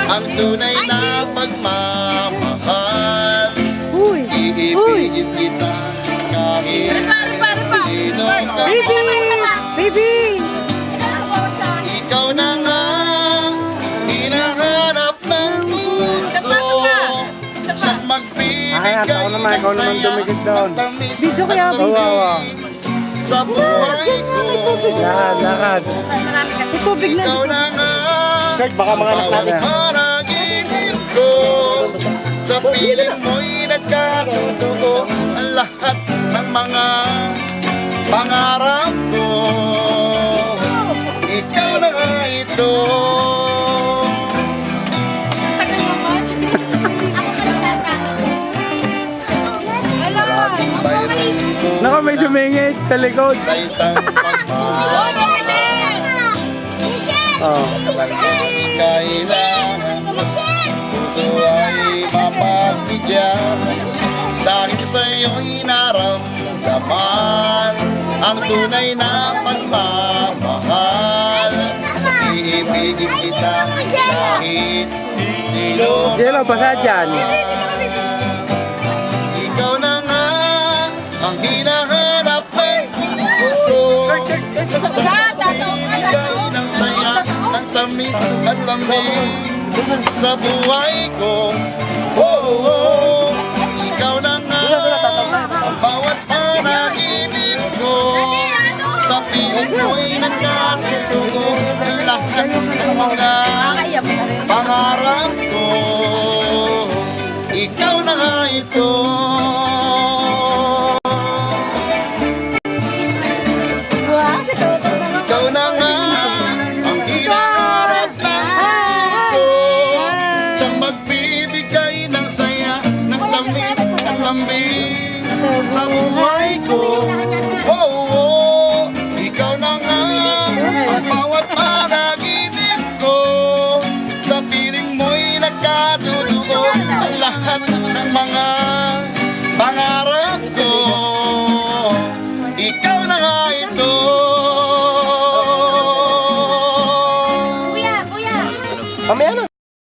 Ang tunay na pagmamahal, iibigin kita kahit sino ka. Baby! Ikaw na nga, hinahanap ng puso, siyang magbibigay ng saya, matamis at lambing sa buhay ko. Lakad. Itubig na. Ikaw na nga, Baka mga anak natin. panaginip ko, sa piling mo'y nagkatutuo ang lahat ng mga pangarap ko. Ikaw na nga ito. Naka, may sumingit sa likod. Sa isang pagmamahal, kailangan puso ay mapagbigyan, dahil sa'yo'y naramdaman ang tunay na pagmamahal. Iibigin kita kahit sino. Sino basa dyan? Ikaw na nga ang hinahanap ng puso, bigay ng saya, ng tamis at lambing sa buhay ko. Ikaw na nga ang bawat panaginip ko, sa piling mo'y nagkatutuo ang lahat ng mga pangarap ko. Ikaw na nga ito. Ikaw na nga ang hinahanap ng puso, siyang magbibigay ng saya, ng tamis at lambing sa buhay ko.